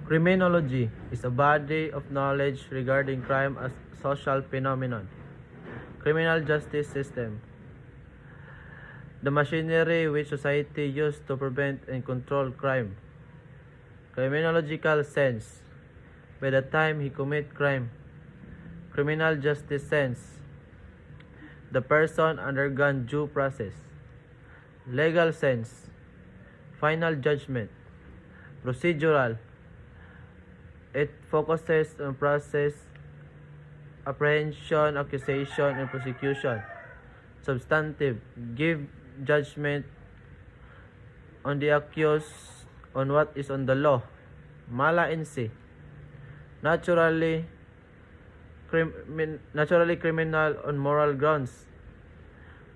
Criminology is a body of knowledge regarding crime as social phenomenon. Criminal justice system. The machinery which society used to prevent and control crime. Criminological sense. By the time he commit crime. Criminal justice sense. The person undergone due process. Legal sense. Final judgment. Procedural. It focuses on process, apprehension, accusation, and prosecution. Substantive. Give judgment on the accused on what is on the law. Mala in se. Naturally criminal on moral grounds.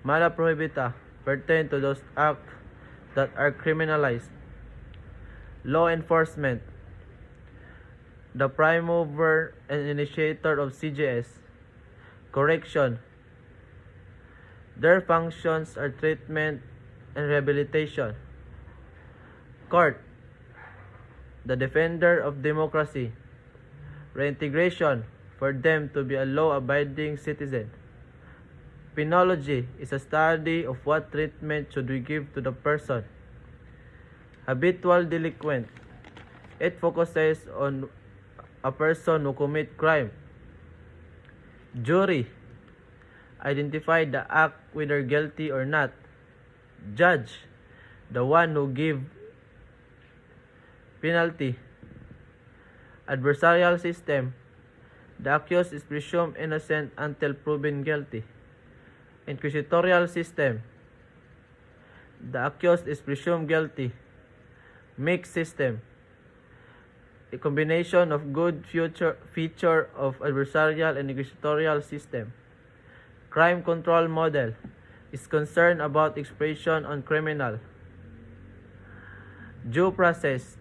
Mala prohibita pertain to those acts that are criminalized. Law enforcement. The prime mover and initiator of CJS. Correction. Their functions are treatment and rehabilitation. Court. The defender of democracy. Reintegration for them to be a law-abiding citizen. Penology is a study of what treatment should we give to the person. Habitual delinquent. It focuses on a person who commit crime. Jury. Identify the act whether guilty or not. Judge. The one who give penalty. Adversarial system. The accused is presumed innocent until proven guilty. Inquisitorial system. The accused is presumed guilty. Mixed system. A combination of good feature of adversarial and inquisitorial system. Crime control model is concerned about expression on criminal. Due process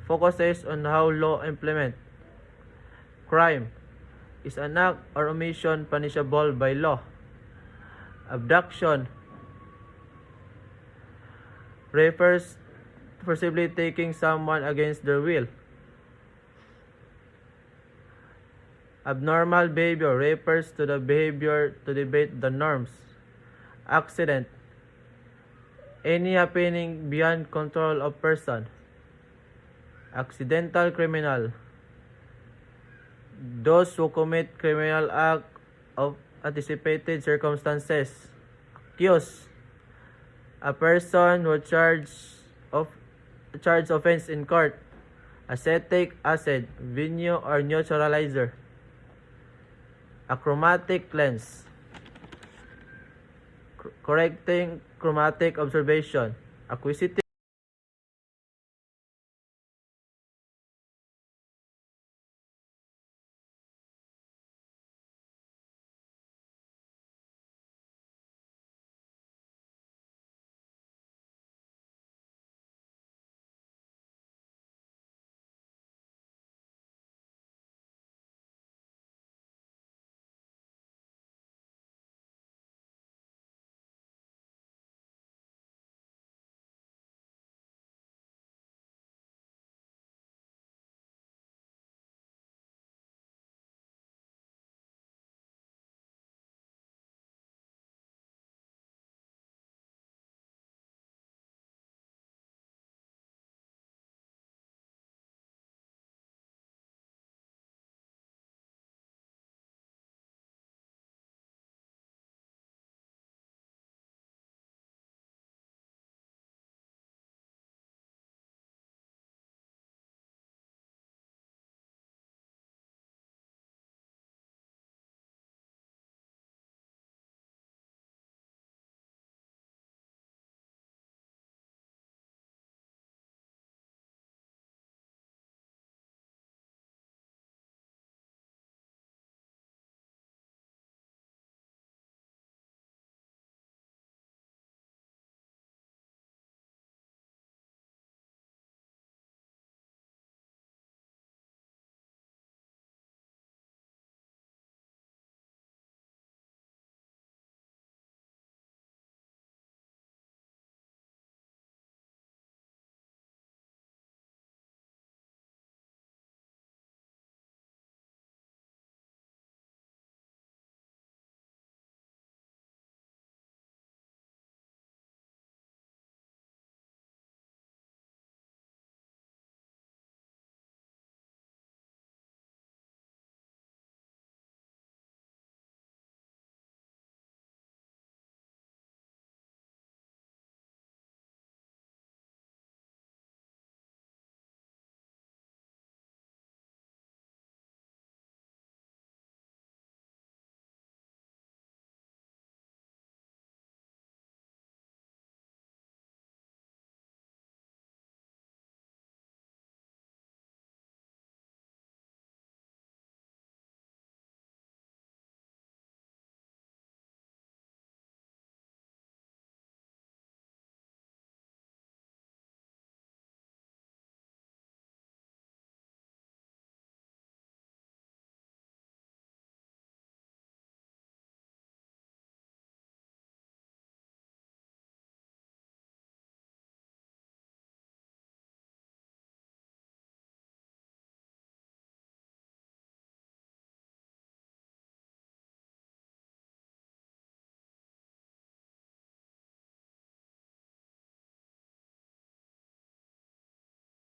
focuses on how law implement. Crime is an act or omission punishable by law. Abduction refers to forcibly taking someone against their will. Abnormal behavior refers to the behavior to debate the norms. Accident. Any happening beyond control of person. Accidental criminal. Those who commit criminal act of anticipated circumstances. Accused. A person who charge offense in court. Acetic acid, venue or neutralizer. Achromatic lens. Correcting chromatic observation. Acquisitive